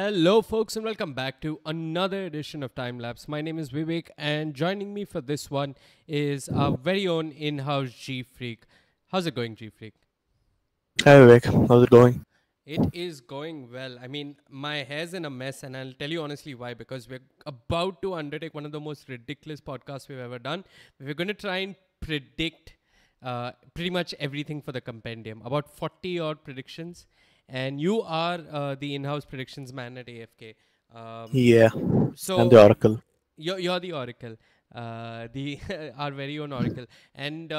Hello, folks, and welcome back to another edition of Timelapse. My name is Vivek, and joining me for this one is our very own in-house Gfreak. How's it going, Gfreak? Hi Vivek, how's it going? It is going well. I mean, my hair's in a mess, and I'll tell you honestly why. Because we're about to undertake one of the most ridiculous podcasts we've ever done. We're going to try and predict pretty much everything for the Compendium, about 40 odd predictions. And you are the in-house predictions man at AFK. Um, Yeah, I'm the so Oracle. you're the Oracle, the our very own Oracle, and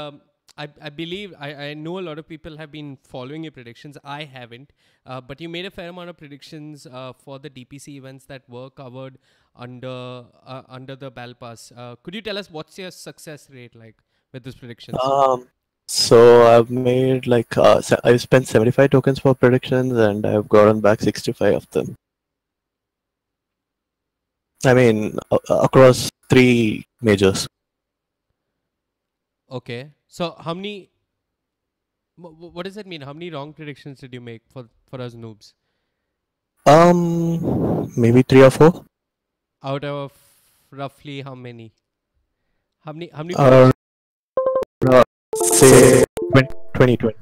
I believe I know a lot of people have been following your predictions. I haven't, but you made a fair amount of predictions for the DPC events that were covered under the Battle Pass. Could you tell us what's your success rate like with these predictions? Um, so I've made I've spent 75 tokens for predictions and I've gotten back 65 of them. I mean, across three majors. Okay, so how many? What does that mean? How many wrong predictions did you make for us noobs? Maybe three or four. Out of roughly how many? How many Uh, predictions? say 20, 20,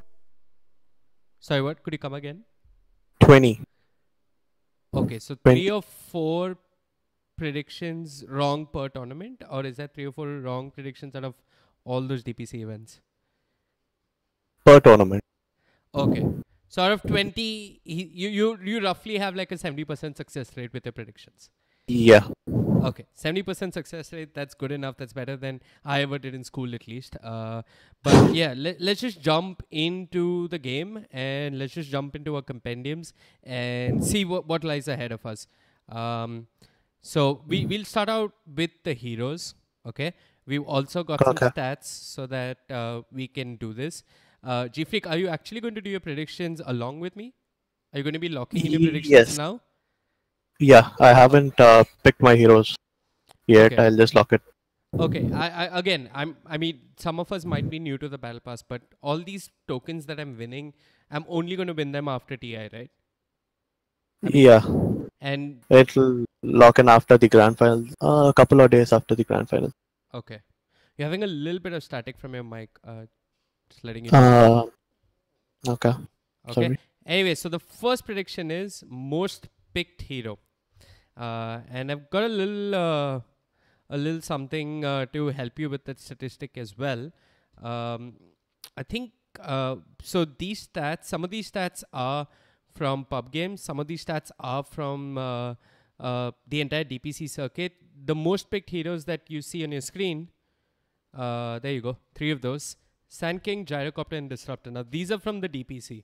Sorry, what? Could you come again? 20, Okay, so 20 three or four predictions wrong per tournament, or is that three or four wrong predictions out of all those DPC events? per tournament. Okay, so out of 20, you roughly have like a 70% success rate with your predictions. Yeah. Okay, 70% success rate, that's good enough. That's better than I ever did in school, at least. But yeah, let's just jump into the game and let's just jump into our compendiums and see what lies ahead of us. Um, so we'll start out with the heroes. Okay, we've also got some Okay. stats so that we can do this. Gfreak, are you actually going to do your predictions along with me? Are you going to be locking in your predictions Yes. now? Yeah, I haven't picked my heroes yet. Okay. I'll just lock it. Okay, I again, I mean, some of us might be new to the battle pass, but all these tokens that I'm winning, I'm only going to win them after TI, right? I mean, Yeah. and It'll lock in after the grand final, a couple of days after the grand final. okay, you're having a little bit of static from your mic. Just letting you know. Uh, okay, Okay. sorry. Anyway, so the first prediction is most picked hero, and I've got a little something to help you with that statistic as well. Um, I think so. These stats, some of these stats are from pub games. Some of these stats are from the entire DPC circuit. The most picked heroes that you see on your screen, there you go, three of those: Sand King, Gyrocopter, and Disruptor. Now these are from the DPC.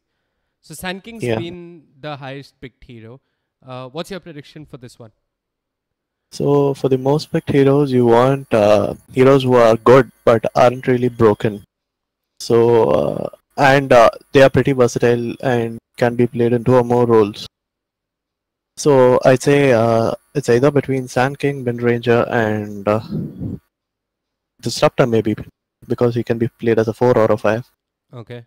So Sand King's Yeah. been the highest picked hero. What's your prediction for this one? So for the most picked heroes, you want heroes who are good but aren't really broken. So and they are pretty versatile and can be played into more roles. So I'd say it's either between Sand King, Wind Ranger, and Disruptor maybe because he can be played as a 4 or a 5. Okay.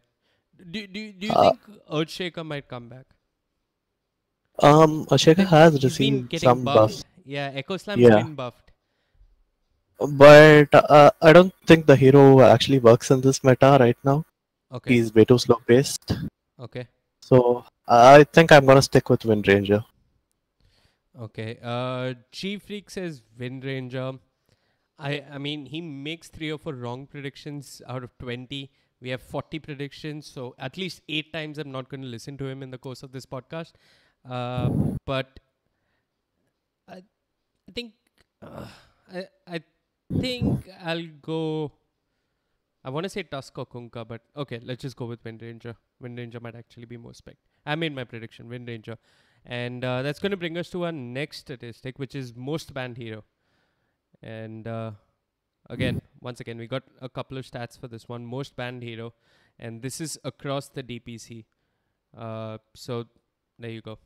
Do you Uh, think Earthshaker might come back? Ashika Like has he's been received getting some buffed. buffs. Yeah, Echo Slam's Yeah, been buffed. but I don't think the hero actually works in this meta right now. Okay. He's way too slow paced. Okay. So I think I'm gonna stick with Wind Ranger. Okay. Gfreak says Wind Ranger. I mean he makes three or four wrong predictions out of 20. We have 40 predictions, so at least 8 times I'm not going to listen to him in the course of this podcast. Uh, but I, I think uh, I think I'll go. I want to say Tusk or Kunkka, but okay, let's just go with Wind Ranger. Wind Ranger might actually be more spec. I made my prediction, Wind Ranger. And that's going to bring us to our next statistic, which is most banned hero. And again, once again, we got a couple of stats for this one. Most banned hero. And this is across the DPC. So there you go.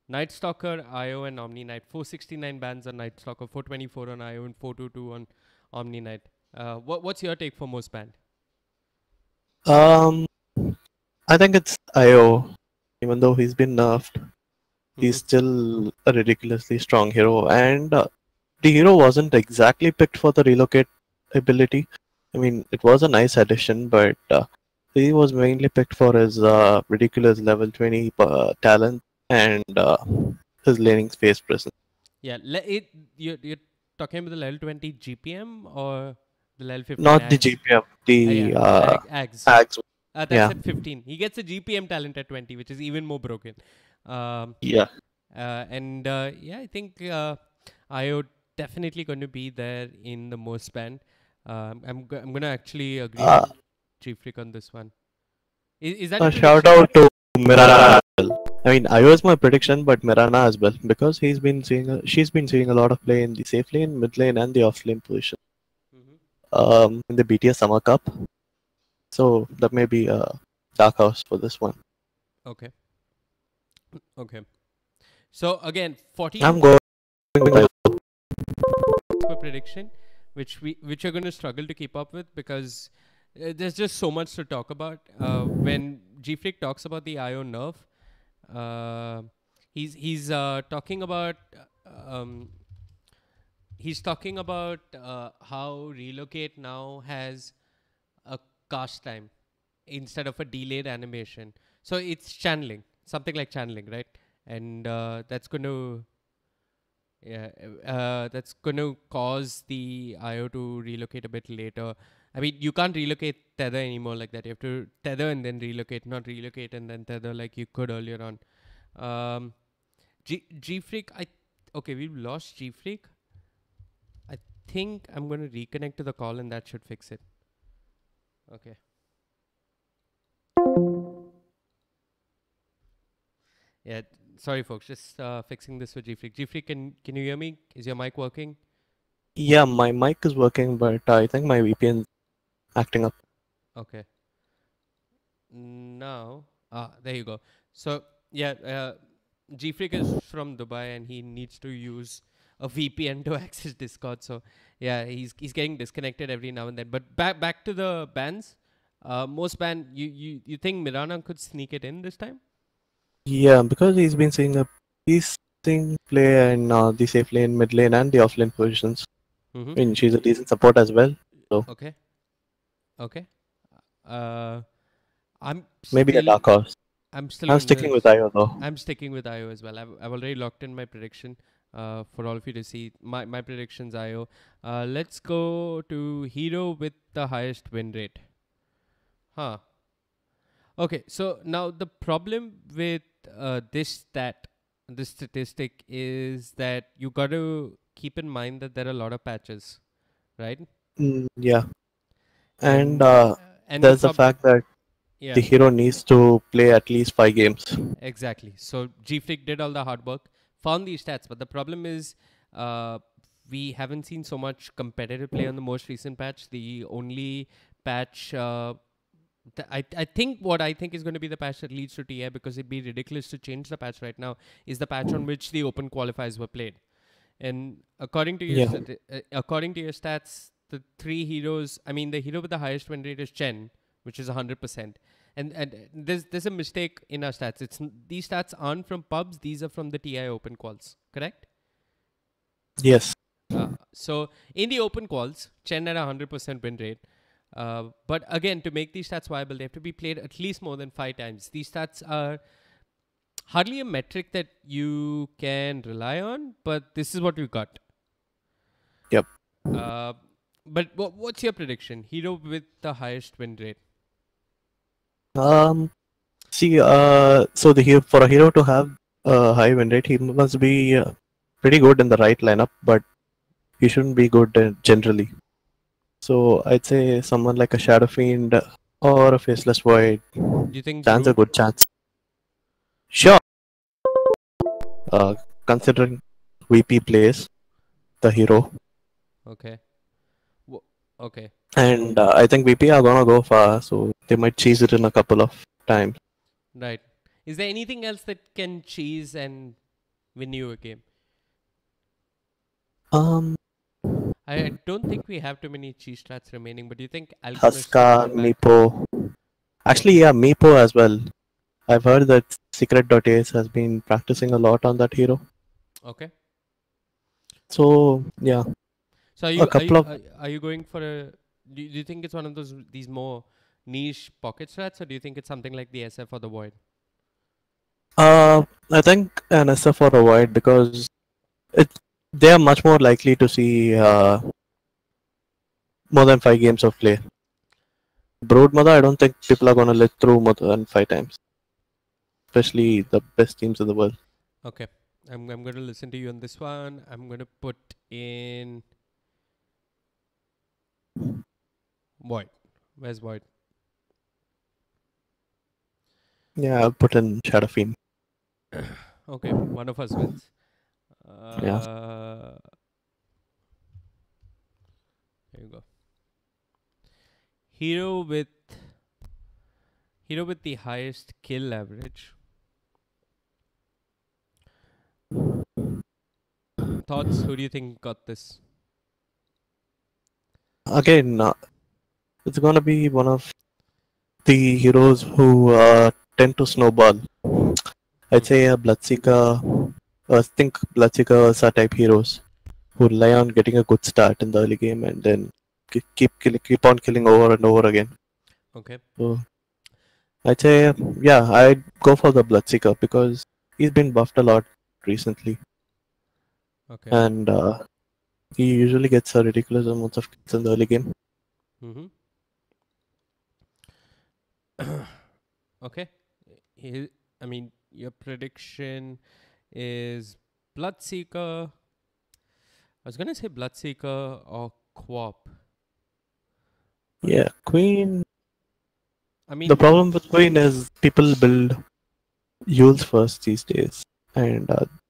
Night Stalker, IO, and Omni Knight. 469 bans on Night Stalker, 424 on IO, and 422 on Omni Knight. What's your take for most banned? Um, I think it's IO, even though he's been nerfed. he's still a ridiculously strong hero. And the hero wasn't exactly picked for the relocate ability. I mean, it was a nice addition, but he was mainly picked for his ridiculous level 20 talent and his laning space presence. Yeah, you're talking about the level 20 GPM or the level 15 Not the AGS? GPM, Yeah, the AGS. Axe. That's Yeah, at 15. He gets a GPM talent at 20, which is even more broken. Um, yeah. and yeah, I think IO definitely going to be there in the most band. I'm going to actually agree Uh, with Gfreak on this one. Is that a your shout prediction? out to Mirana as well. I mean, I was my prediction, but Mirana as well because she's been seeing a lot of play in the safe lane, mid lane, and the off lane position. Mm-hmm. In the BTS Summer Cup, so that may be a dark horse for this one. Okay. Okay. So again, I'm 14 going with per prediction, which are going to struggle to keep up with because there's just so much to talk about. When Gfreak talks about the IO nerf, uh, he's talking about um, how relocate now has a cast time instead of a delayed animation. So it's channeling, something like channeling, right? And that's going to that's going to cause the IO to relocate a bit later. I mean, you can't relocate tether anymore like that. You have to tether and then relocate, not relocate and then tether like you could earlier on. Gfreak, okay, we've lost Gfreak. I think I'm going to reconnect to the call and that should fix it. Okay. Yeah, sorry folks, just fixing this with Gfreak. Gfreak, can you hear me? Is your mic working? yeah, my mic is working, but I think my VPN acting up. Okay. Now, there you go. So yeah, Gfreak is from Dubai and he needs to use a VPN to access Discord. So yeah, he's getting disconnected every now and then. But back to the bans. Most ban, you think Mirana could sneak it in this time? Yeah, because he's seeing play in the safe lane, mid lane, and the off lane positions. Mm-hmm. I mean, she's a decent support as well, so Okay. Okay. Uh, I'm maybe a still dark horse. I'm still I'm gonna sticking with Io though. I'm sticking with IO as well. I've already locked in my prediction for all of you to see. My prediction's IO. Let's go to hero with the highest win rate. Huh. Okay, so now the problem with this statistic is that you got to keep in mind that there are a lot of patches, right? Yeah, and And the there's the problem, fact that the yeah. hero needs to play at least 5 games. Exactly. So Gfreak did all the hard work, found these stats, but the problem is uh, we haven't seen so much competitive play on the most recent patch. The only patch, I think what I think is going to be the patch that leads to TI because it'd be ridiculous to change the patch right now is the patch on which the open qualifiers were played. And Yeah. according to your stats, the three heroes. I mean, the hero with the highest win rate is Chen, which is 100%. And there's a mistake in our stats. These stats aren't from pubs. These are from the TI open quals. Correct? Yes. So in the open quals, Chen had a 100% win rate. But again, to make these stats viable, they have to be played at least more than 5 times. These stats are hardly a metric that you can rely on, but this is what we got. Yep. But what's your prediction? Hero with the highest win rate. See, so the hero for a hero to have a high win rate, he must be pretty good in the right lineup, but he shouldn't be good generally. So I'd say someone like a Shadow Fiend or a Faceless Void Do you think stands a Brood? good chance. Sure. Considering VP plays the hero, Okay. Okay. and I think VP are gonna go far, so they might cheese it in a couple of times. Right. Is there anything else that can cheese and win you a game? Um, I don't think we have too many cheese strats remaining, but do you think Alchemist Huska, should come back? Meepo. Actually, yeah, Meepo as well. I've heard that Secret.ace has been practicing a lot on that hero. Okay. So yeah, So are a you are couple you, of are you going for a? Do you think it's one of these more niche pocket strats, or do you think it's something like the SF or the Void? I think an SF or a Void, because it they are much more likely to see more than 5 games of play. Brood Mother, I don't think people are gonna let through more than 5 times, especially the best teams in the world. Okay, I'm going to listen to you on this one. I'm going to put in Void. Where's Void? Yeah, I'll put in Shadow Fiend. Okay, one of us wins. Yeah, Here you go. Hero with hero with the highest kill average. Thoughts? Who do you think got this? again, it's gonna be one of the heroes who tend to snowball. I'd Hmm. say Bloodseeker. I think Bloodseekers are type heroes who rely on getting a good start in the early game and then keep on killing over and over again. Okay. So I'd say, yeah, I'd go for the Bloodseeker because he's been buffed a lot recently, Okay. and he usually gets a ridiculous amount of kills in the early game. Mm-hmm. Okay. I mean, your prediction is Bloodseeker. I was gonna say Bloodseeker or Quap, but Yeah, Queen. I The mean, problem with Queen is people build Yules first these days, and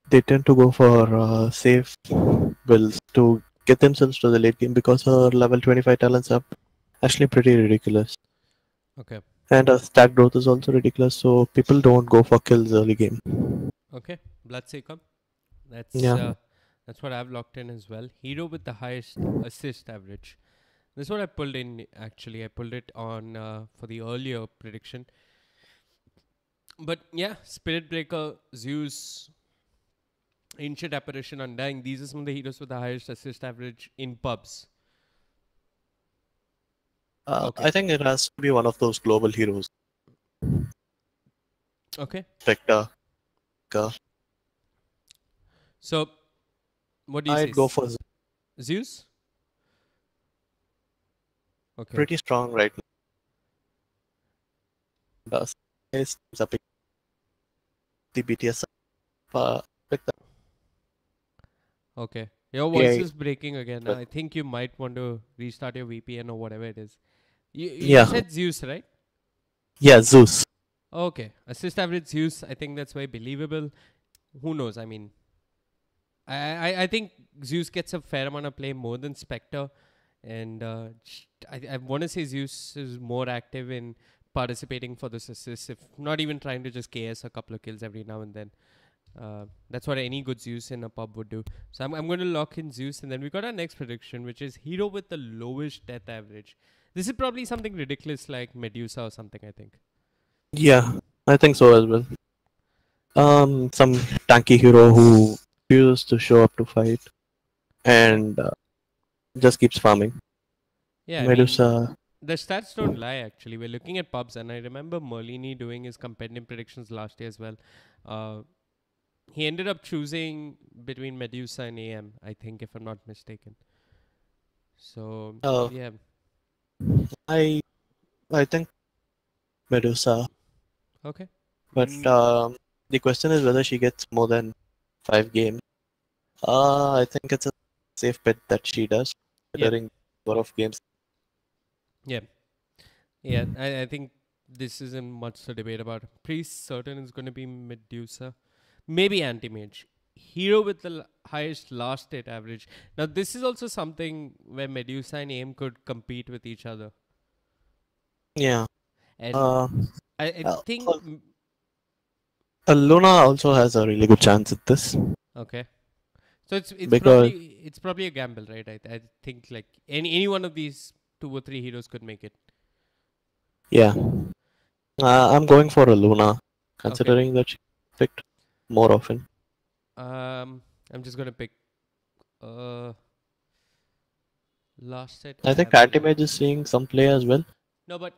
they tend to go for safe builds to get themselves to the late game because her level 25 talents are actually pretty ridiculous. okay, And stack growth is also ridiculous, so people don't go for kills early game. okay, Bloodseeker. That's Yeah. uh, that's what I've locked in as well. Hero with the highest assist average. This is what I pulled in actually. I pulled it on for the earlier prediction. But yeah, Spirit Breaker, Zeus, Ancient Apparition, Undying. These are some of the heroes with the highest assist average in pubs. Okay. I think it has to be one of those global heroes. Okay. Spectre. So what do you say? I'd go for Zeus? Okay. pretty strong right now. It's a big the BTS. Spectre. Okay. Your voice Yeah. is breaking again. I think you might want to restart your VPN or whatever it is. You Yeah. said Zeus, right? Yeah. Zeus. Okay. Assist average Zeus, I think that's very believable. Who knows? I mean, I think Zeus gets a fair amount of play more than Spectre. And I want to say Zeus is more active in participating for this assist, if not even trying to just KS a couple of kills every now and then. That's what any good Zeus in a pub would do. So I'm going to lock in Zeus, and then we got our next prediction, which is hero with the lowest death average. This is probably something ridiculous like Medusa or something, I think. Yeah. I think so as well. Some tanky hero who refuses to show up to fight and just keeps farming. Yeah, I mean, Medusa. the stats don't lie, actually. We're looking at pubs, and I remember Merlini doing his compendium predictions last year as well. Uh, he ended up choosing between Medusa and AM, I think, if I'm not mistaken. So, Uh, yeah. I I think Medusa, Okay. but Mm, the question is whether she gets more than 5 games. I think it's a safe bet that she does, yeah. considering number of games. Yeah. Yeah, I think this isn't much to debate about. Priest certain is going to be Medusa, maybe anti-mage. Hero with the highest last state average. Now this is also something where Medusa and Aim could compete with each other, Yeah. and Uh, I uh, think Luna also has a really good chance at this okay. So it's because probably a gamble, right? I think like any one of these 2 or 3 heroes could make it. yeah, I'm going for a Luna considering that she picked more often. I'm just gonna pick uh last set I think average. anti-mage is seeing some play as well. No, but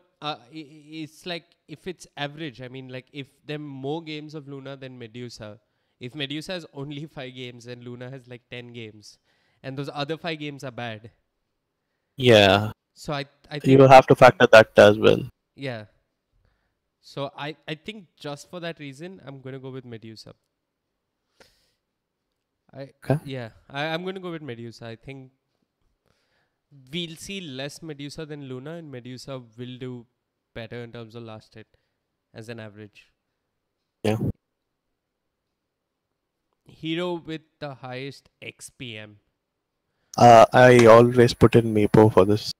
it's like if it's average. I mean, like if there are more games of Luna than Medusa. If Medusa has only 5 games and Luna has like 10 games, and those other 5 games are bad. Yeah, So I you think have to factor that as well. yeah. So I think just for that reason, I'm gonna go with Medusa. I Okay. Yeah, I'm gonna go with Medusa. I think we'll see less Medusa than Luna, and Medusa will do better in terms of last hit as an average. Yeah. Hero with the highest XPM. I always put in Meepo for this.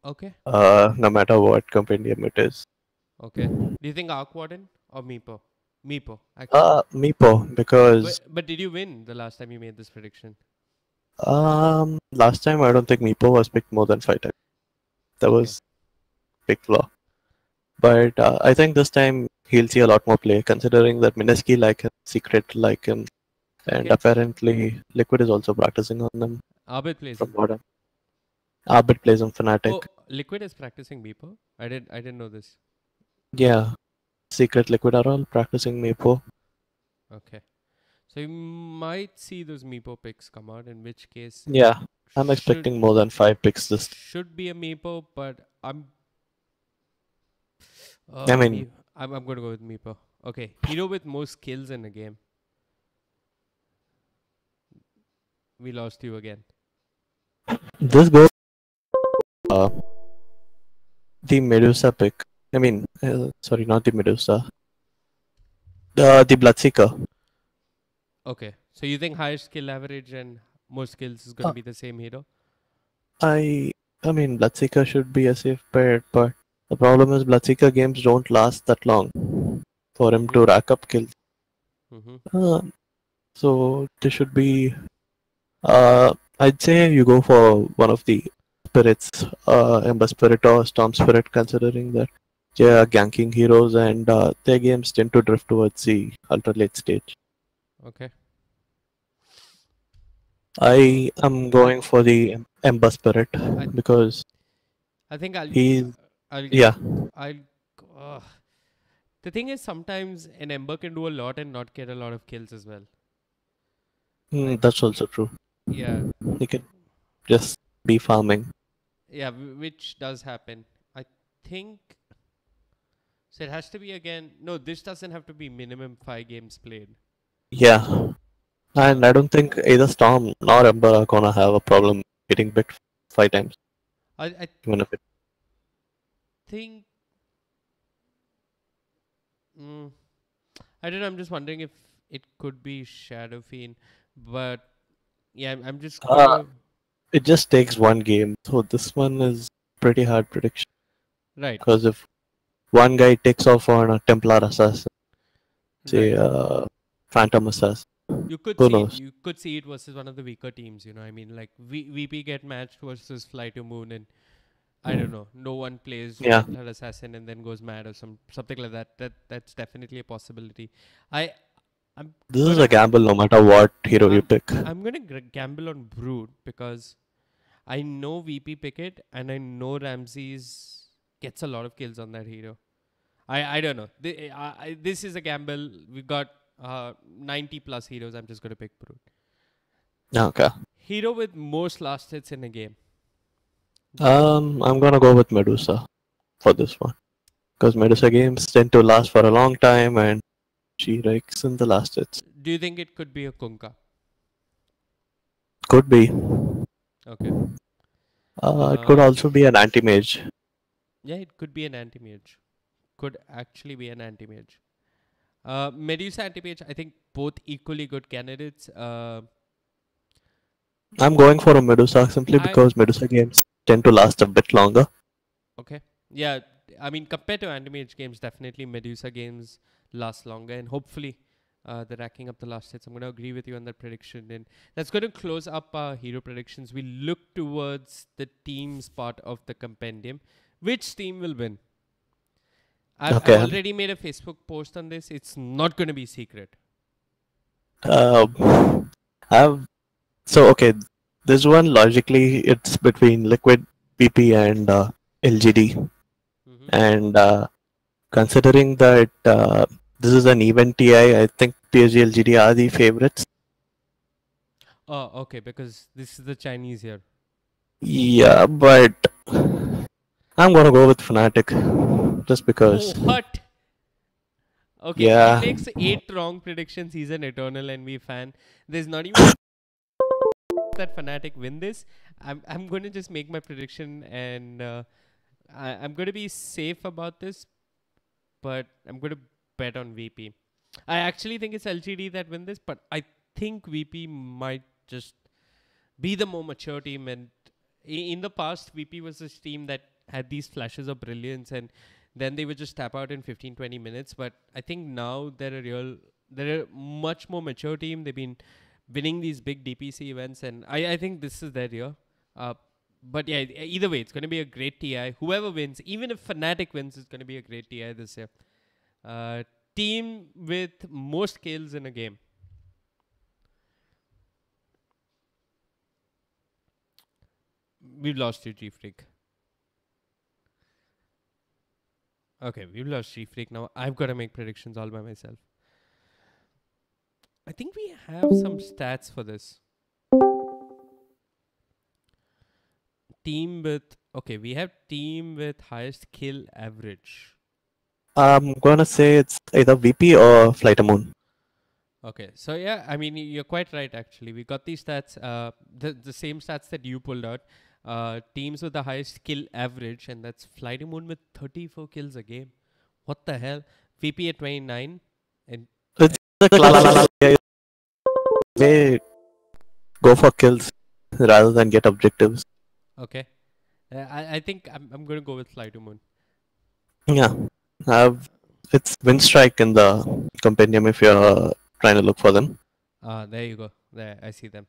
Okay. No matter what compendium it is. Okay. Do you think Arc Warden or Meepo? Meepo, actually. Meepo, because But did you win the last time you made this prediction? last time I don't think Meepo was picked more than 5 times. That Okay. was big flaw. But I think this time he'll see a lot more play, considering that Mineski like him, Secret like him, and Okay. apparently Liquid is also practicing on them Abid plays from him. what Arbit plays on Fnatic. Oh, Liquid is practicing Meepo. I didn't know this. Yeah, Secret Liquid are all practicing Meepo. Okay. So you might see those Meepo picks come out, in which case it Yeah, I'm should expecting more than 5 picks this. should be a Meepo, but I mean, I'm gonna go with Meepo. Okay. Hero with most kills in a game. We lost you again. this goes uh, the Medusa pick. I mean, sorry, not the Medusa. The Bloodseeker. Okay. So you think highest skill average and most kills is gonna Uh, be the same hero? I I mean, Bloodseeker should be a safe bet, but the problem is Bloodseeker games don't last that long for him to Mm-hmm. rack up kills. Mm-hmm. Uh, so this should be. I'd say you go for one of the spirits, Ember Spirit or Storm Spirit, considering that they are ganking heroes and their games tend to drift towards the ultra late stage. Okay. Uh, I am going for the Ember Spirit I because I think he's I'll yeah. I'll the thing is sometimes an Ember can do a lot and not get a lot of kills as well. I That's also true. Yeah. He can just be farming. Yeah, which does happen. I think so. It has to be again. No, this doesn't have to be minimum 5 games played. Yeah, Uh, and I don't think either Storm nor Ember are gonna have a problem getting bit 5 times, I even if it. think. Mm, I don't know. I'm just wondering if it could be Shadow Fiend, but yeah, I'm just Uh, gonna it just takes one game, so this one is pretty hard prediction. right, Because if one guy takes off on a Templar assassin, say right. Phantom assassin, You could who see it. knows? You could see it versus one of the weaker teams. I mean, like VP get matched versus Fly to Moon, and I don't know. No one plays Yeah, Templar Assassin and then goes mad or something like that. That's definitely a possibility. I I'm this is a gonna gamble no matter what hero you I'm pick. I'm gonna gamble on Brood because I know VP pick it and I know Ramses gets a lot of kills on that hero. I don't know. This is a gamble. We got 90 plus heroes. I'm just gonna pick Brood. Okay. Hero with most last hits in a game. I'm gonna go with Medusa for this one. Because Medusa games tend to last for a long time and she rakes in the last hits. Do you think it could be a Kunkka? Could be. Okay. It could Uh, also be an anti-mage. yeah, it could be an anti-mage. Could actually be an anti-mage. Medusa anti-mage, I think both equally good candidates. I'm going for a Medusa simply I because Medusa games tend to last a bit longer. Okay. Yeah, I mean, compared to anti-mage games, definitely Medusa games last longer, and hopefully, they're racking up the last hits. I'm going to agree with you on that prediction, and that's going to close up our hero predictions. We look towards the teams part of the compendium. Which team will win? I've Okay. already made a Facebook post on this. It's not going to be secret. I've so okay. This one logically it's between Liquid PP and LGD, Mm-hmm. and considering that this is an event TI, I think PSG LGD are the favorites. Oh, okay, because this is the Chinese here. Yeah, but I'm gonna go with Fnatic just because. What? Okay, he Yeah, makes 8 wrong predictions. He's an eternal NV fan. There's not even that Fnatic win this. I'm going to just make my prediction, and I'm going to be safe about this, but I'm going to bet on VP. I actually think it's LGD that win this, but I think VP might just be the more mature team. And in the past, VP was this team that had these flashes of brilliance, and then they would just tap out in 15, 20 minutes. But I think now they're a much more mature team. They've been winning these big DPC events, and I think this is their year. Uh, but yeah, either way, it's going to be a great TI. Whoever wins, even if Fnatic wins, it's going to be a great TI this year. Uh, Team with most kills in a game. We've lost you, Gfreak. Okay, we've lost Gfreak now. I've got to make predictions all by myself. I think we have some stats for this. We have team with highest kill average. I'm gonna say it's either VP or Flight Moon. Okay, so yeah, I mean you're quite right. Actually, we got these stats, the same stats that you pulled out. Teams with the highest kill average, and that's Flighty Moon with 34 kills a game. What the hell? VP at 29, and It's a classic. They go for kills rather than get objectives. okay. I think I'm going to go with Flighty Moon. Yeah, it's Windstrike in the Compendium if you're trying to look for them. There you go. There, I see them.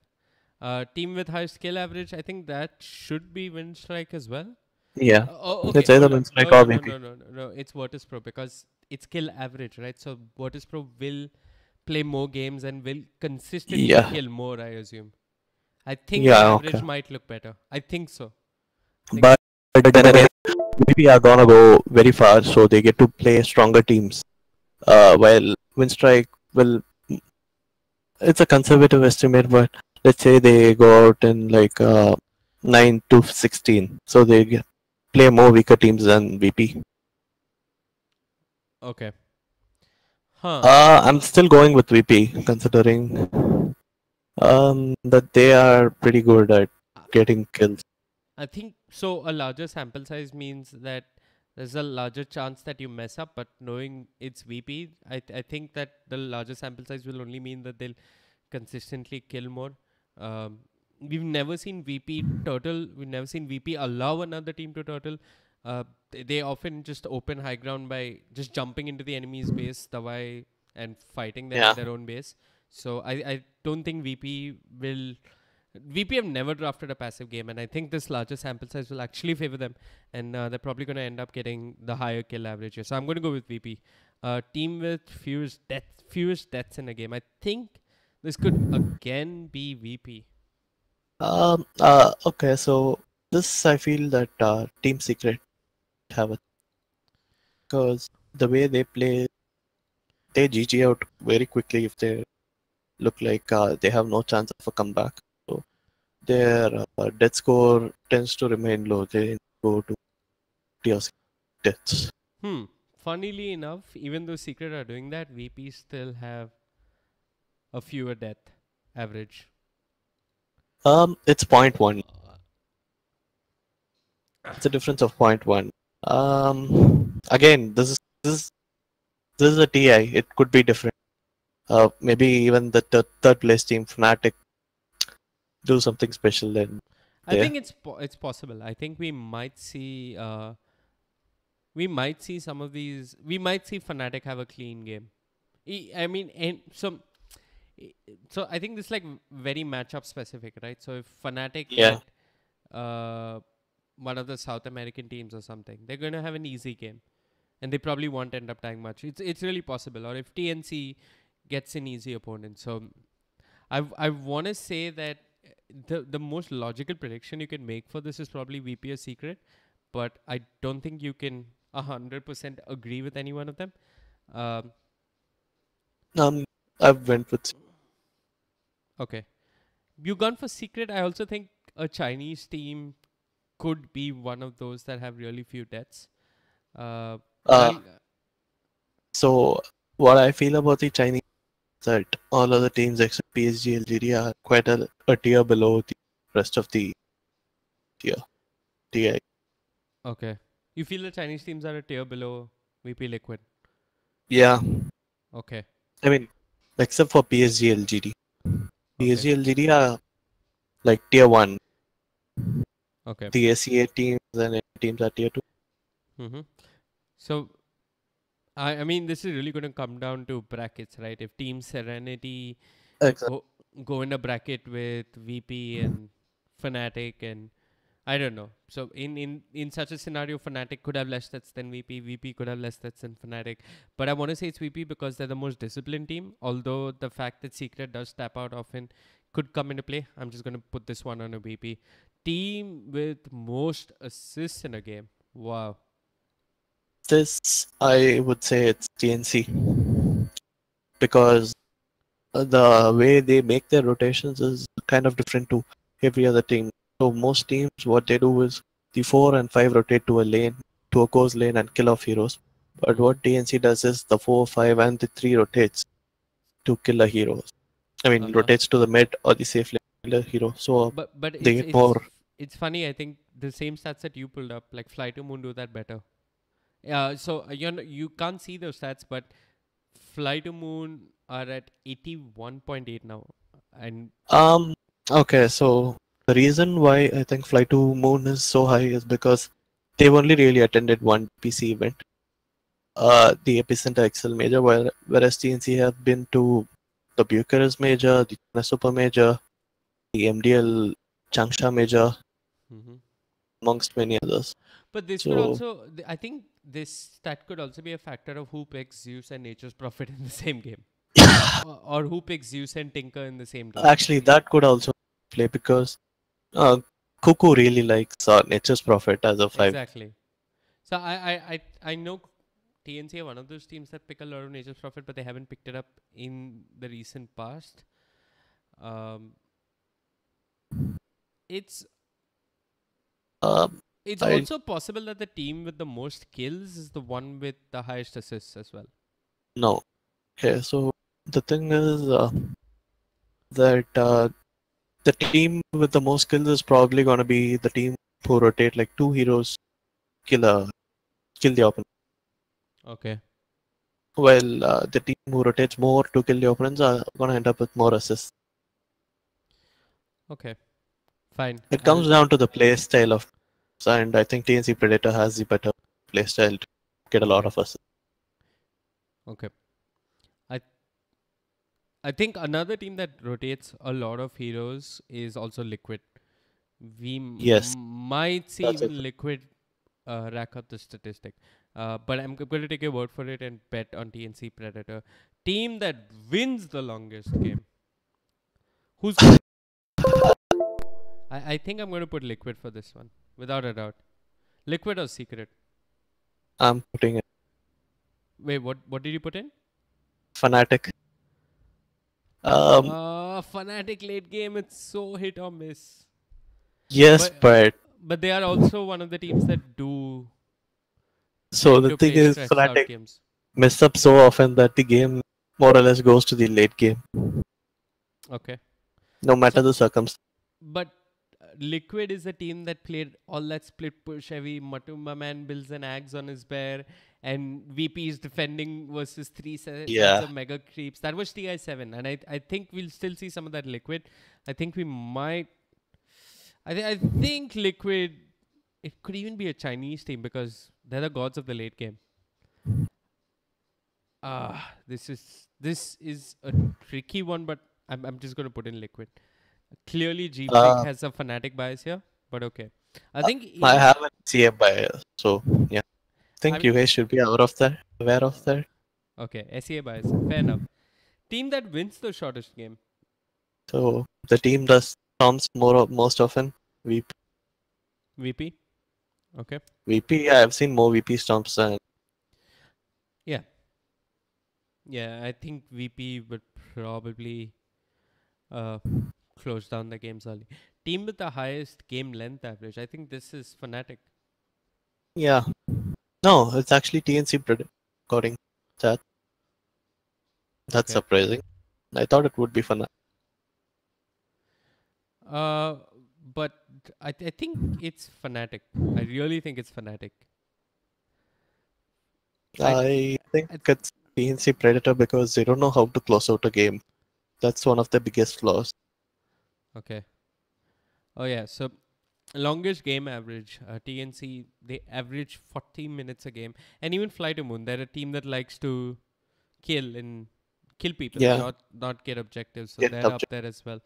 Team with high skill average, I think that should be Windstrike as well. Yeah, Okay. it's either Hold on. Windstrike or VP. No. It's Virtus Pro because it's kill average, right? So Virtus Pro will play more games and will consistently Yeah, kill more, I assume. I think the yeah, average okay. might look better. I think so. But then again, VP are gonna go very far, so they get to play stronger teams. While Windstrike will, it's a conservative estimate, but let's say they go out in like 9 to 16, so they play more weaker teams than VP. Okay. Huh. I'm still going with VP, considering that they are pretty good at getting kills. I think so. A larger sample size means that there's a larger chance that you mess up, but knowing it's VP, I think that the larger sample size will only mean that they'll consistently kill more. Um, we've never seen VP turtle. We've never seen VP allow another team to turtle. They often just open high ground by just jumping into the enemy's base, Dawai, and fighting them in Yeah. their own base. So I don't think VP will. VP have never drafted a passive game, and I think this larger sample size will actually favor them, and they're probably going to end up getting the higher kill average here. So I'm going to go with VP. Team with fewest deaths in a game. I think this could again be VP. Okay, so this I feel that Team Secret have it because the way they play, they GG out very quickly if they look like they have no chance of a comeback. So their death score tends to remain low. They go to tier 6 deaths. Funnily enough, even though Secret are doing that, VP still have a fewer death average. It's 0.1. It's a difference of 0.1. Again, this is a TI. It could be different. Maybe even the third place team, Fnatic, do something special then. I think it's possible. I think we might see some of these. We might see Fnatic have a clean game. I mean, so I think this is like very matchup specific, right? So if Fnatic Yeah. get one of the South American teams or something, they're going to have an easy game. and they probably won't end up dying much. It's really possible. Or if TNC gets an easy opponent. So I want to say that the most logical prediction you can make for this is probably VP or Secret, but I don't think you can 100% agree with any one of them. Um, Um, I went with okay, you gone for Secret. I also think a Chinese team could be one of those that have really few deaths. But uh. I'll So what I feel about the Chinese is that all other teams except PSG, Algeria are quite a tier below the rest of the tier. TI. okay. You feel the Chinese teams are a tier below VP Liquid? Yeah, Okay, I mean, except for PSG, LGD. okay, PSG, LGD are like tier one. okay. The ACA teams and teams are tier two. Mm-hmm. So I mean, this is really going to come down to brackets, right? If Team Serenity Exactly. go in a bracket with VP and Fnatic, and I don't know. So in such a scenario, Fnatic could have less stats than VP. VP could have less stats than Fnatic. But I want to say it's VP because they're the most disciplined team. Although the fact that Secret does tap out often could come into play. I'm just going to put this one on a VP. Team with most assists in a game. Wow. This I would say it's TNC because the way they make their rotations is kind of different to every other team. So most teams, what they do is the 4 and 5 rotate to a lane, to a course lane and kill off heroes. But Mm-hmm. what TNC does is the 4, 5 and the 3 rotates to kill a hero. I Uh mean, huh. rotates to the mid or the safe lane to kill a hero. So But they it's get more. it's funny. I think the same stats that you pulled up, like Fly to Moon, do that better. Yeah. So you can't see those stats, but Fly to Moon are at 81.8 now, and Um. Okay, so the reason why I think Fly to Moon is so high is because they've only really attended one PC event, the Epicenter Excel Major, whereas TNC have been to the Bucharest Major, the China Super Major, the MDL Changsha Major, hmm amongst many others. but this could So, also. I think this stat could also be a factor of who picks Zeus and Nature's Prophet in the same game, or who picks Zeus and Tinker in the same team. actually, that could also play because uh, Cuckoo really likes Nature's Prophet as a 5. Exactly. So I know TNC are one of those teams that pick a lot of Nature's Prophet, but they haven't picked it up in the recent past. Um, it's Um, it's I also possible that the team with the most kills is the one with the highest assists as well. know. Okay, so the thing is that the team with the most kills is probably going to be the team who rotate like 2 heroes, kill a kill the opponent. Okay. While the team who rotates more to kill the opponents are going to end up with more assists. Okay. Fine. It I'll comes down to the play style of, and I think TNC Predator has the better play style to get a lot okay. of assists. Okay. I I think another team that rotates a lot of heroes is also Liquid. We Yes, might see that's even also. Liquid rack up the statistic. But I'm going to take your word for it and bet on TNC Predator. Team that wins the longest game. Who's going to. I think I'm going to put Liquid for this one, without a doubt. Liquid or Secret? I'm putting it. Wait, what did you put in? Fnatic. Um, Fnatic late game, it's so hit or miss. yes, But but but they are also one of the teams that do so tend the to thing play is, stretched out Fnatic games. mess up so often that the game more or less goes to the late game, Okay. no matter So, the circumstance. but Liquid is a team that played all that split push heavy. Matumba man builds an axe on his bear, and VP is defending versus three sets Yeah. of mega creeps. That was TI7, and I think we'll still see some of that Liquid. I think we might. I think Liquid. It could even be a Chinese team because they're the gods of the late game. This is a tricky one, but I'm just gonna put in Liquid. Clearly, Gfreak Uh, has a fanatic bias here, but okay. I think I in have an CA bias, so yeah. think you guys should be aware of that. Okay, SEA bias. Fair enough. Team that wins the shortest game. So the team does storms most often. VP, VP. Okay. VP. I have seen more VP storms than. Yeah. Yeah, I think VP would probably uh, close down the games early. Team with the highest game length average. I think this is Fnatic. Yeah. No, it's actually TNC according to that. That's Okay. surprising. I thought it would be fun. Uh, but I think it's Fnatic. I really think it's Fnatic. I I think I it's TNC Predator because they don't know how to close out a game. That's one of the biggest flaws. okay. Oh yeah. So longest game average. TNC they average 40 minutes a game, and even Fly to Moon. They're a team that likes to kill people, Yeah, not get objectives. So get they're up object. there as well.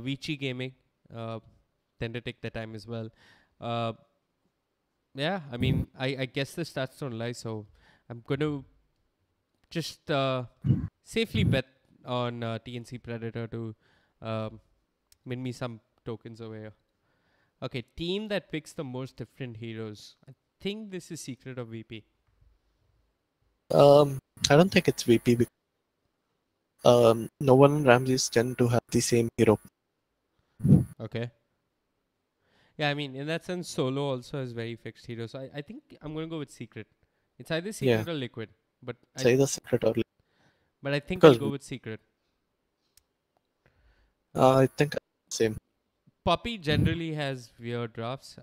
Vici Gaming uh, tend to take their time as well. Uh, yeah, I mean, I guess the stats don't lie, so I'm going to just safely bet on TNC Predator to um, win me some tokens over here. Okay, team that picks the most different heroes. I think this is Secret of VP. Um, I don't think it's VP because no one and Ramses tend to have the same hero. Okay. Yeah, I mean, in that sense, Solo also has very fixed heroes. So I think I'm going to go with Secret. It's either Yeah, Secret or Liquid, but say the secret or I think I'll because go with Secret. I think same. Poppy generally has weird drafts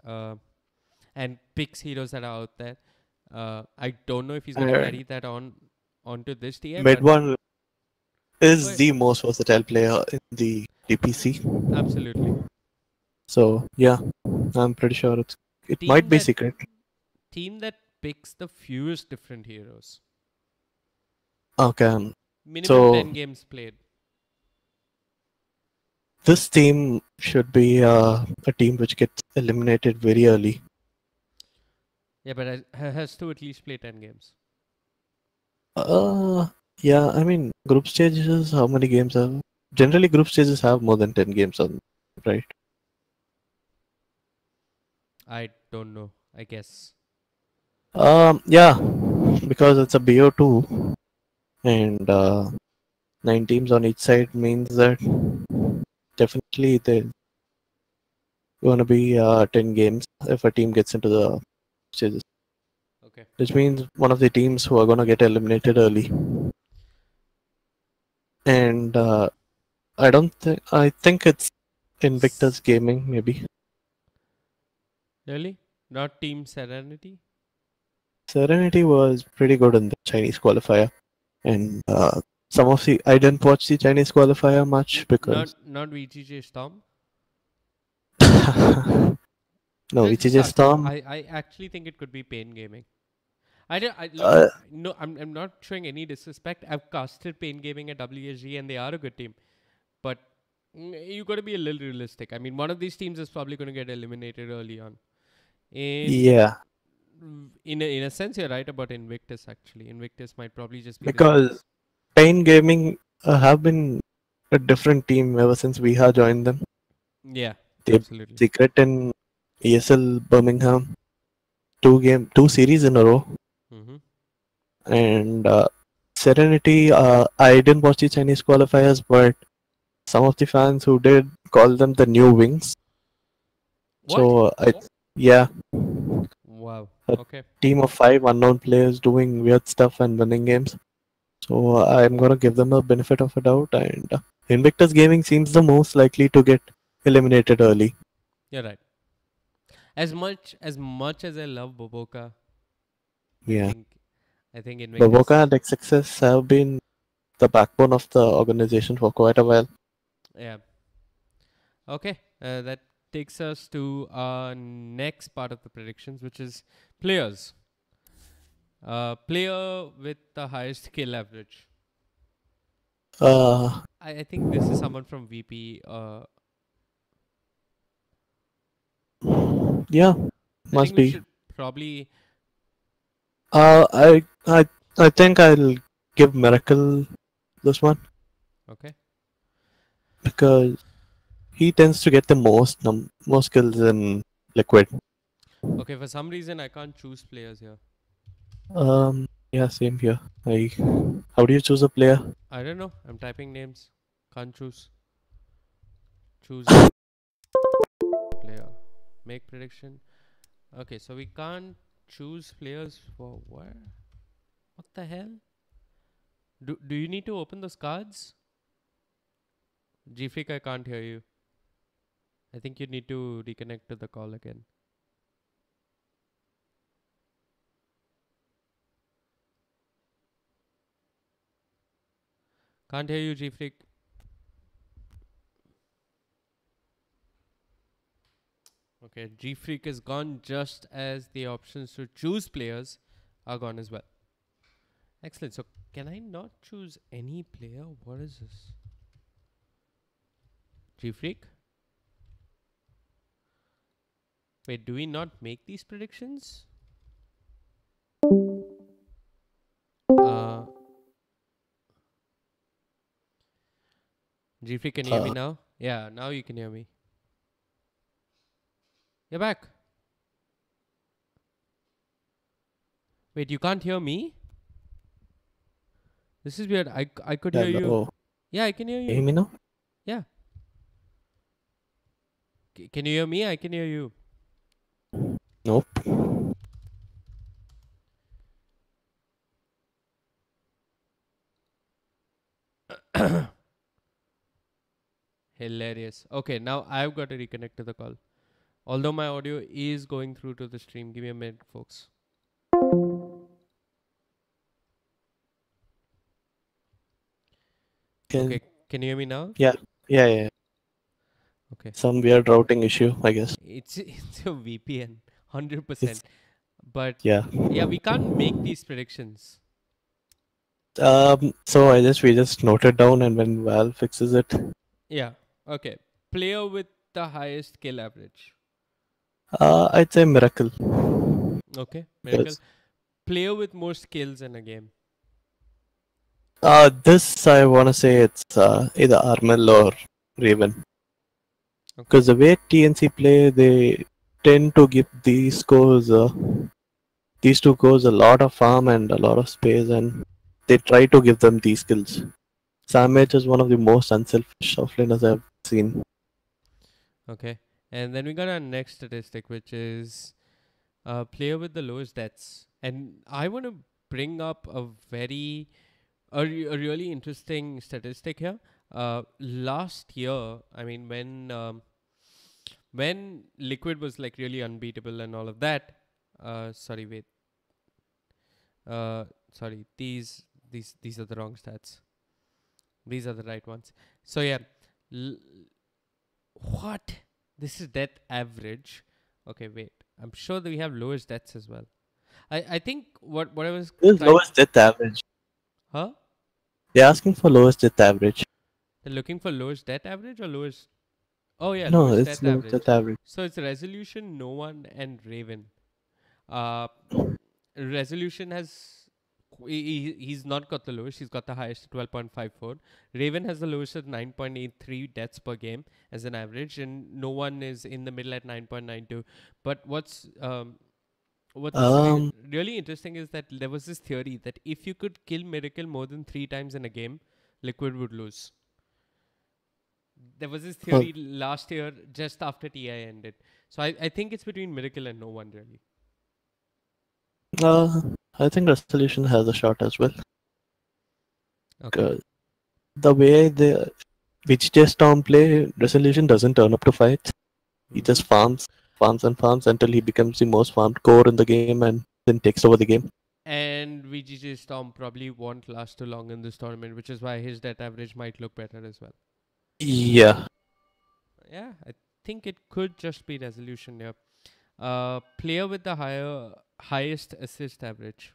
and picks heroes that are out there. I don't know if he's going to And carry that onto this TI, mid but one is oh, the most versatile player in the DPC. absolutely. So yeah, I'm pretty sure it might Team be that secret. team that picks the fewest different heroes. Okay, Minimum so 10 games played. this team should be a team which gets eliminated very early. Yeah, but has to at least play 10 games. Uh, yeah, I mean group stages. How many games have? Generally, group stages have more than 10 games on, right? I don't know. I guess. Yeah, because it's a BO2 and 9 teams on each side means that definitely there's going to be 10 games if a team gets into the stages, Okay. which means one of the teams who are going to get eliminated early. And I think it's Invictus Gaming maybe. Really? Not Team Serenity? Serenity was pretty good in the Chinese qualifier, and some of the I didn't watch the Chinese qualifier much because Not VGJ Storm? no, That VTJ sucks. Storm. I actually think it could be Pain Gaming. I don't. I look. Uh, No, I'm not showing any disrespect. I've casted Pain Gaming at WSG, and they are a good team. But you got to be a little realistic. I mean, one of these teams is probably going to get eliminated early on. In yeah, in a sense, you're right about Invictus. Actually, Invictus might probably just be the because Pain Gaming have been a different team ever since we have joined them. yeah, They absolutely. secret in ESL Birmingham, two series in a row, Mm-hmm. and Serenity. I didn't watch the Chinese qualifiers, but some of the fans who did call them the new Wings. What? So yeah, Wow. a Okay. team of 5 unknown players doing weird stuff and winning games. So I'm gonna give them a benefit of a doubt, and Invictus Gaming seems the most likely to get eliminated early. You're right. As much as I love Boboka, I Yeah, think I think Baboka Invictus. and XXS have been the backbone of the organization for quite a while. Yeah. Okay. That takes us to our next part of the predictions, which is players. Player with the highest kill average. Uh, I think this is someone from VP. yeah, I think must we be. should probably I think I'll give Miracle this one Okay. because he tends to get the most kills in Liquid. Okay, for some reason I can't choose players here. Yeah, same here. How do you choose a player? I don't know. I'm typing names. Can't choose. Choose a player. Make prediction. Okay, so we can't choose players for what? What the hell? Do you need to open those cards? Gfreak, I can't hear you. I think you need to reconnect to the call again. Can't hear you, Gfreak. Okay, Gfreak is gone just as the options to choose players are gone as well. Excellent. So can I not choose any player? What is this? Gfreak? Wait, do we not make these predictions? Uh, Gfreak, can you hear me Uh, now? Yeah, now you can hear me. You're back. Wait, you can't hear me? This is weird. I could hear you. Hello. Yeah, I can hear Can you hear you. me now? Yeah. Can you hear me? I can hear you. Nope. Hilarious. Okay, now I've got to reconnect to the call. Although my audio is going through to the stream. Give me a minute, folks. Can Okay, can you hear me now? yeah, yeah. Okay. Some weird routing issue, I guess. It's a VPN, 100%. It's But yeah. yeah, we can't make these predictions. So we just note it down, and when Val fixes it, Yeah. Okay. Player with the highest kill average. I'd say Miracle. Okay. Miracle. Because Player with more skills in a game. this I wanna say it's either Armel or Raven. Okay. Because the way TNC play, they tend to give these two cores a lot of farm and a lot of space, and they try to give them these skills. Samage is one of the most unselfish offlaners I've seen. Okay. And then we got our next statistic, which is player with the lowest deaths. And I want to bring up a really interesting statistic here. Last year, I mean, when Liquid was like really unbeatable and all of that. Sorry, wait. Sorry, these are the wrong stats. These are the right ones. So yeah, l- what? This is death average. Okay, wait. I'm sure that we have lowest deaths as well. I think what I was This is trying. lowest death average. Huh? They're asking for lowest death average. They're looking for lowest death average or lowest. Oh yeah, No, lowest it's death lowest average. death average. So it's resolution, no one, and Raven. Uh, resolution he's not got the lowest. He's got the highest at 12.54. Raven has the lowest at 9.83 deaths per game as an average, and no one is in the middle at 9.92. But what's Um, really interesting is that there was this theory that if you could kill Miracle more than 3 times in a game, Liquid would lose. There was this well, theory last year just after TI ended. So I think it's between Miracle and no one really. uh, I think Resolution has a shot as well. Okay. 'Cause the way the VGJ Storm play, Resolution doesn't turn up to fights. He Mm-hmm. just farms and farms until he becomes the most farmed core in the game and then takes over the game. And VGJ Storm probably won't last too long in this tournament, which is why his death average might look better as well. Yeah, Yeah, I think it could just be resolution here. Player with the highest assist average.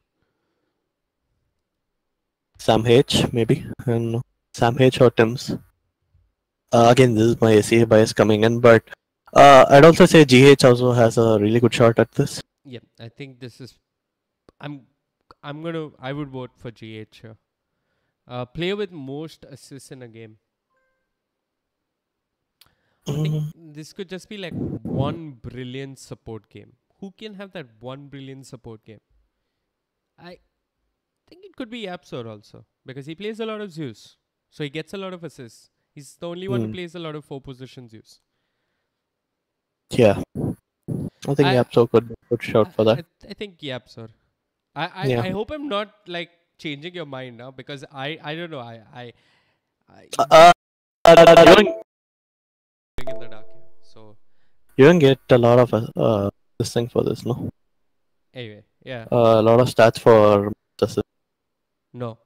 Sam H maybe. I don't know. Sam H or Tim's. Again, this is my SEA bias coming in, but I'd also say GH also has a really good shot at this. Yeah, I think this is. I'm I would vote for GH here. Player with most assists in a game. I think Mm, this could just be like one brilliant support game. Who can have that one brilliant support game? I think it could be Yapsor also because he plays a lot of Zeus, so he gets a lot of assists. He's the only one who mm, plays a lot of 4 position Zeus. yeah, I think I Yapso could be a good shot for that. I think Yapsor. I Yeah. hope I'm not like changing your mind now because I don't know I Uh, you don't in the dark here. So you don't get a lot of this thing for this, no? anyway, yeah, A lot of stats for this. no.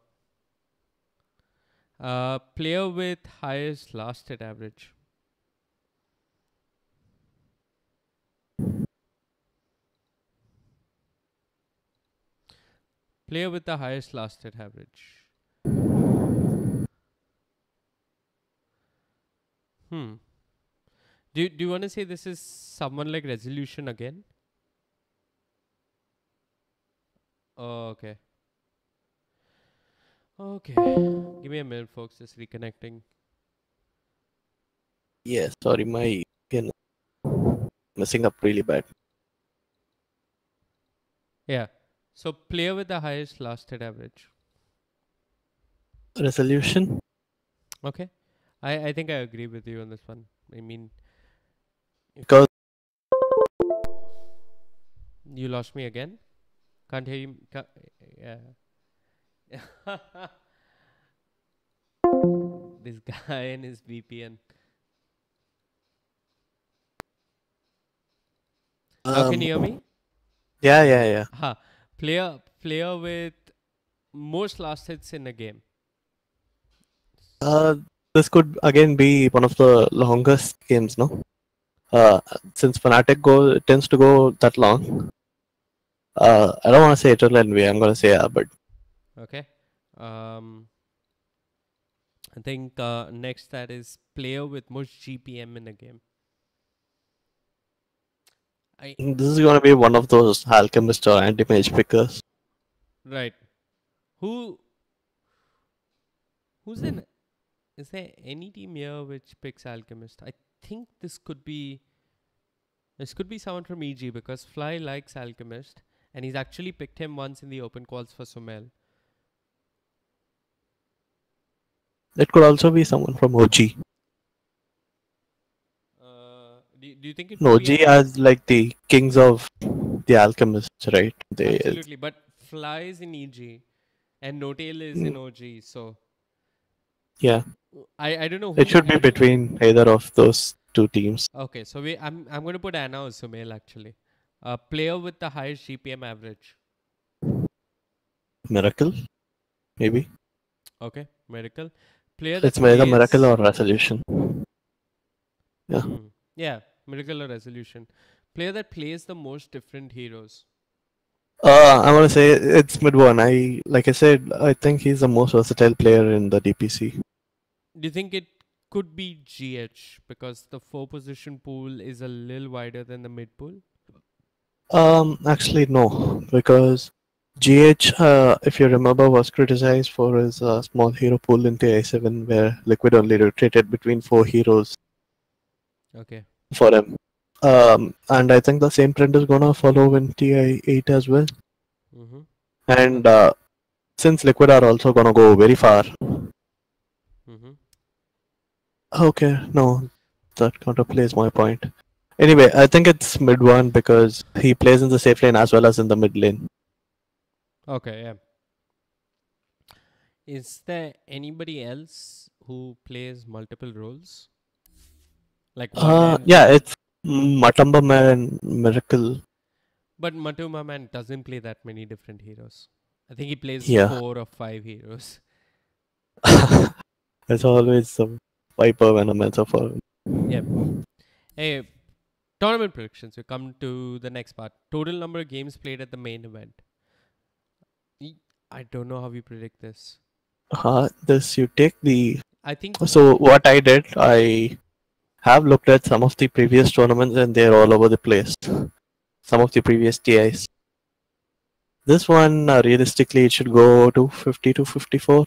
Player with highest last hit average. Player with the highest last hit average. Hmm. Do you want to say this is someone like Resolution again? Oh, okay. Okay. Give me a minute, folks. Just reconnecting. Yeah, sorry, my again messing up really bad. Yeah. So player with the highest last hit average. Resolution. Okay. I think I agree with you on this one. I mean, Because you lost me again. Can't hear you. Yeah. This guy and his VPN. Now can you hear me? yeah. Ha. Player with most last hits in a game. Uh, this could again be one of the longest games, no? Since Fnatic tends to go that long. I don't want to say Eternal Envy. I'm gonna say but Okay. Um, I think next that is player with most GPM in a game. I this is gonna be one of those alchemist or anti-mage pickers. right. Who who's in? Is there any team here which picks Alchemist? I think this could be someone from EG because Fly likes Alchemist and he's actually picked him once in the open calls for Sumel. It could also be someone from OG. Do you think it could be OG as like the kings of the alchemists, right? absolutely? But Fly is in EG and No Tail is in OG, so Yeah, I don't know it who. should be between either of those two teams. Okay, so I'm going to put Anna or Sumel actually. Player with the highest GPM average. Miracle, maybe. Okay, Miracle. Player It's that either Miracle plays. or Resolution. Yeah. Yeah, Miracle or Resolution. Player that plays the most different heroes. I'm gonna say it's mid one. Like I said, I think he's the most versatile player in the DPC. Do you think it could be GH because the 4 position pool is a little wider than the mid pool? Actually no, because GH, if you remember, was criticized for his small hero pool in TI7, where Liquid only rotated between 4 heroes Okay. for him. And I think the same trend is gonna follow in TI8 as well. Mm-hmm. And since Liquid are also gonna go very far. Mm-hmm. Okay, no, that counterplays my point. Anyway, I think it's mid one because he plays in the safe lane as well as in the mid lane. Okay, yeah. Is there anybody else who plays multiple roles? Like one and Yeah, it's Matamba Man Miracle. but Matuma Man doesn't play that many different heroes. I think he plays Yeah, 4 or 5 heroes. it's always the Viper Venom and so forth. Yeah. Hey, tournament predictions. We come to the next part. Total number of games played at the main event. I don't know how we predict this. This you take the. I think So what I did, I have looked at some of the previous tournaments and they're all over the place. Some of the previous TIs. This one, realistically, it should go to 50 to 54.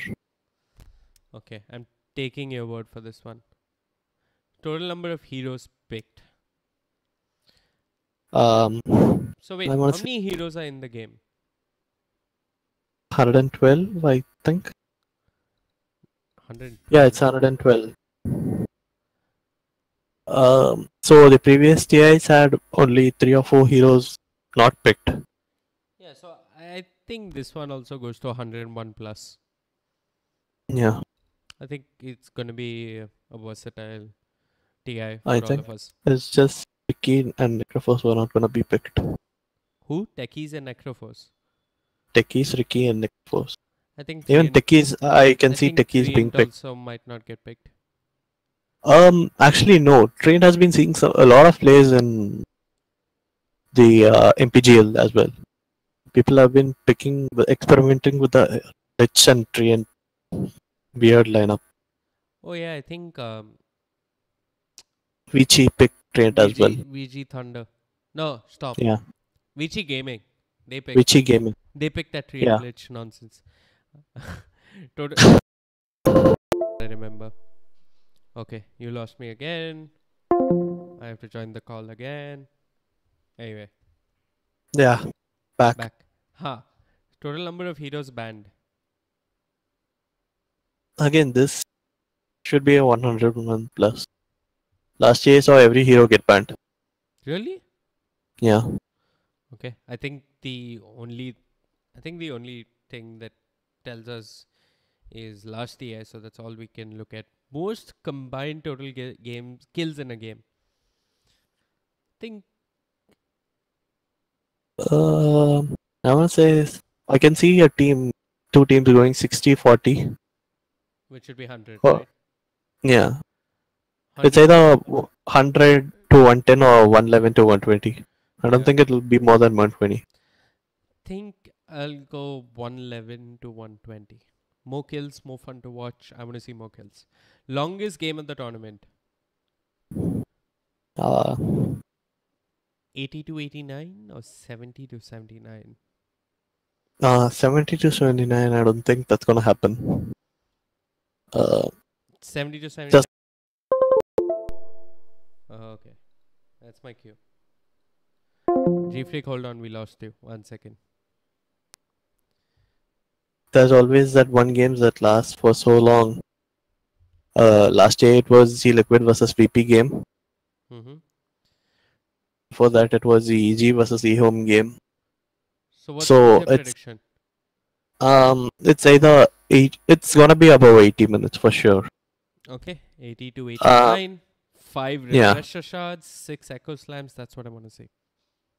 Okay, I'm taking your word for this one. Total number of heroes picked. Um, So wait, I'm how gonna say many heroes are in the game? 112, I think. Yeah, 112. it's 112. So the previous TIs had only 3 or 4 heroes not picked. Yeah, so I think this one also goes to 101 plus. Yeah, I think it's gonna be a versatile TI I for all think of us. it's just Vicky and Necrophos were not gonna be picked. Who? Techies and Necrophos. Techies, Ricky, and Necrophos. I think Even Treant. Techies, I can I see think Techies being Treant picked. also might not get picked. Actually, no. Train has been seeing a lot of plays in the MPGL as well. People have been experimenting with the Lich and Tree and weird lineup. Oh yeah, I think Vici picked Trent as well. VG Thunder. No, stop. Yeah, VG Gaming. They picked. Vici Gaming. They picked that Treant Yeah, glitch nonsense. Total. I remember. Okay, you lost me again. I have to join the call again. Anyway, yeah. Back back. Ha. Total number of heroes banned. again. This should be a 101 plus. Last year I saw every hero get banned. Really? Yeah. Okay. I think the only thing that tells us is last year, so that's all we can look at. Most combined total games kills in a game. Think I want to say I can see a team, 2 teams going 60-40. which should be 100, Oh, right? yeah. It's 100. either 100 to 110 or 111 to 120. I don't Yeah. think it'll be more than 120. Think I'll go 111 to 120. More kills, more fun to watch. I want to see more kills. Longest game of the tournament. Uh, 80 to 89 or 70 to 79? 70 to 79, I don't think that's gonna happen. 70 to 79? Just Okay. That's my cue. Gfreak, hold on. We lost you. 1 second. there's always that one game that lasts for so long. Last year it was the Liquid versus VP game. Mm-hmm. Before that it was the EG versus eHome game. So what's So your prediction? it's either it's gonna be above 80 minutes for sure. Okay. 80 to Uh, 89. 5 yeah, refresher shards. 6 echo slams. That's what I want to see.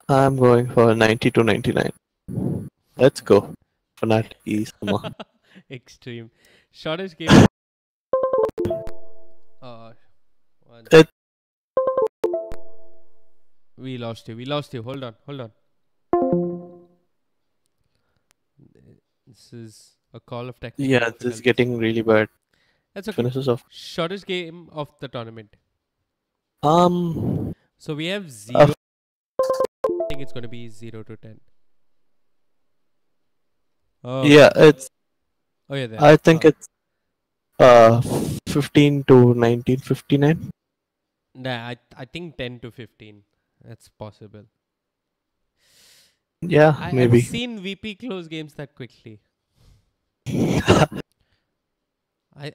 I'm going for 90 to 99. Let's go. Fnatic East, come on. Extreme. Shortest game. Uh, one. It- We lost you. We lost you. Hold on. Hold on. This is a call of technical Yeah, this is difficulties. getting really bad. That's okay. Finishes off. Shortest game of the tournament. Um, So we have 0. I think it's going to be 0 to 10. Oh, yeah, it's. oh yeah, there. I think it's 15 to 1959. Nah, I think 10 to 15. That's possible. Yeah, I've maybe. seen VP close games that quickly. I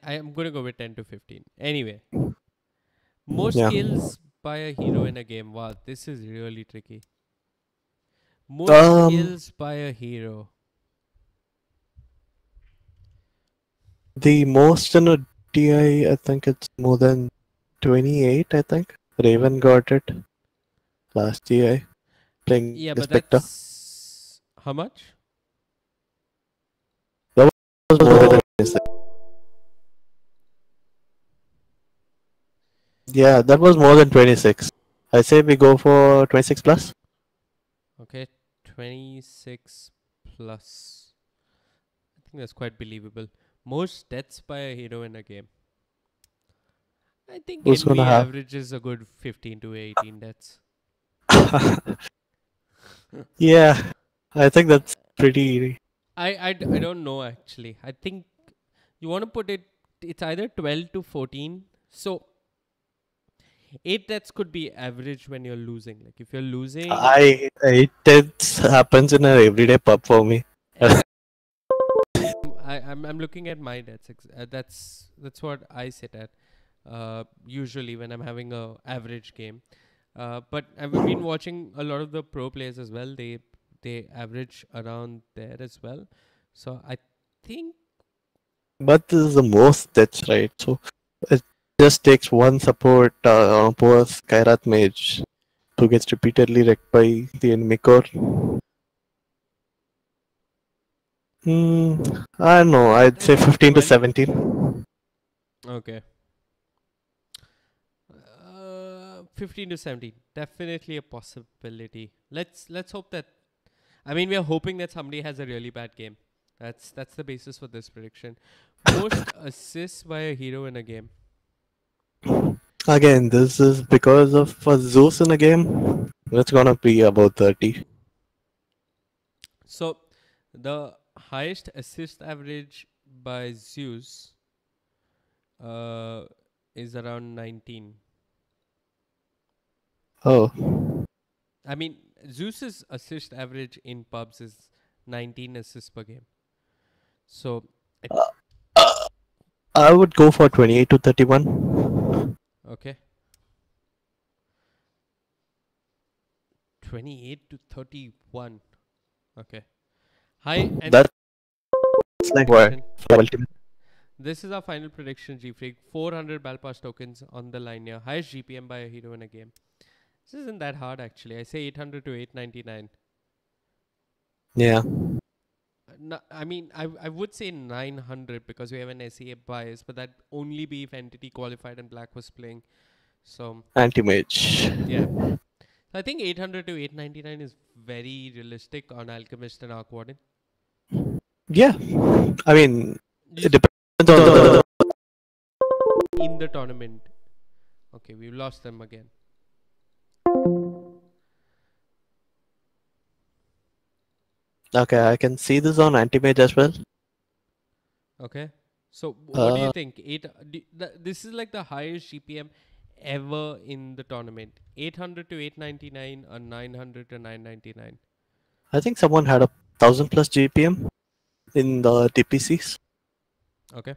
am going to go with 10 to 15. Anyway, most Yeah. kills by a hero in a game. Wow, this is really tricky. Most kills by a hero. The most in a TI, I think it's more than 28. I think Raven got it last TI playing Yeah, the but Spectre. that's how much? That was more than 26. Yeah, that was more than 26. I say we go for 26 plus. Okay, 26 plus. I think that's quite believable. Most deaths by a hero in a game. I think Who's gonna NV have? averages a good 15 to 18 deaths. Yeah, I think that's pretty. I don't know actually. I think you want to put it. It's either 12 to 14. So 8 deaths could be average when you're losing. Like if you're losing, It happens in an everyday pub for me. I'm looking at my deaths. That's what I sit at. Usually when I'm having a average game. But I've been watching a lot of the pro players as well. They average around there as well. So I think But this is the most deaths, right? So it just takes one support on a poor Skyrath mage who gets repeatedly wrecked by the enemy core. I don't know. I'd I say think 15 to 12. 17. Okay. 15 to 17. Definitely a possibility. Let's hope that. I mean, we are hoping that somebody has a really bad game. That's the basis for this prediction. Most assists by a hero in a game. Again, this is because of Zeus in a game. It's gonna be about 30. So, the highest assist average by Zeus uh, is around 19. Oh, I mean, Zeus's assist average in pubs is 19 assists per game. So, it, uh, uh, I would go for 28 to 31. okay. 28 to 31. Okay. High and That's like what? prediction. Ultimate. This is our final prediction, Gfreak. 400 Balpass tokens on the line here. Highest GPM by a hero in a game. This isn't that hard actually. I say 800 to 899. Yeah. I mean, I would say 900 because we have an SEA bias, but that only be if entity qualified and black was playing. So, Anti-mage. yeah. So I think 800 to 899 is very realistic on Alchemist and Arc Warden. Yeah. I mean, it Just depends on the. in the tournament. Okay, we've lost them again. Okay, I can see this on anti-mage as well. Okay. So what do you Uh, think? This is like the highest GPM ever in the tournament. 800 to 899 or 900 to 999. I think someone had a 1000 plus GPM in the TPCs. Okay.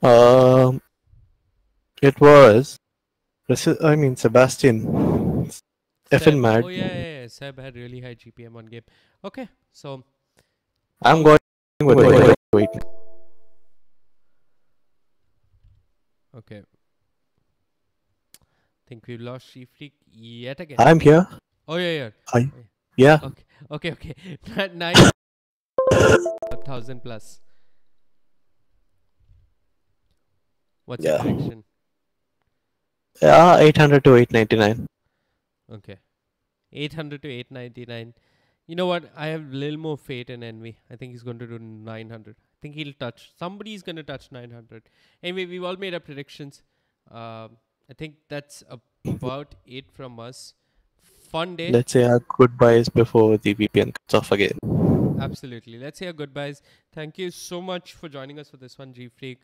Um, it was. I mean, Sebastian. FN Seb. mad. Oh yeah. Seb had really high GPM on game. Okay. So I'm all going with wait. okay. Think we lost Gfreak yet again. I'm here. Oh yeah. I, yeah. Okay. 9,000 plus. What's your Yeah. prediction? Yeah, 800 to 899. Okay. 800 to 899. You know what? I have a little more faith in Envy. I think he's going to do 900. I think he'll touch. Somebody's going to touch 900. Anyway, we've all made our predictions. I think that's about it from us. Fun day. Let's say our goodbyes before the VPN cuts off again. Absolutely. Let's say our goodbyes. Thank you so much for joining us for this one, Gfreak.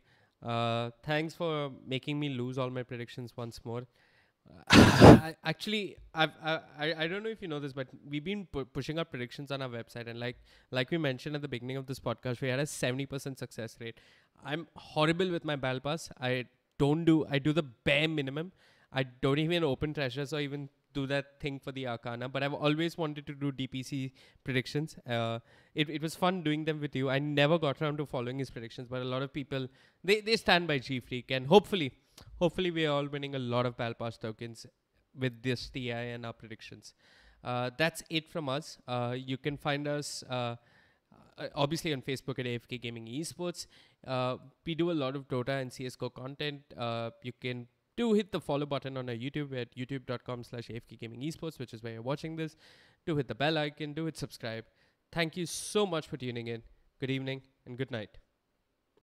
Thanks for making me lose all my predictions once more. I don't know if you know this, but we've been pushing our predictions on our website, and like we mentioned at the beginning of this podcast, we had a 70% success rate. I'm horrible with my battle pass. I do the bare minimum. I don't even open treasures or even do that thing for the Arcana, but I've always wanted to do DPC predictions. It was fun doing them with you. I never got around to following his predictions, but a lot of people they stand by Gfreak, and hopefully we are all winning a lot of Balpass tokens with this TI and our predictions. That's it from us. You can find us obviously on Facebook at AFK Gaming Esports. We do a lot of Dota and CSGO content. You can do hit the follow button on our YouTube at youtube.com/AFK Gaming Esports, which is where you're watching this. Do hit the bell icon. Do hit subscribe. Thank you so much for tuning in. Good evening and good night.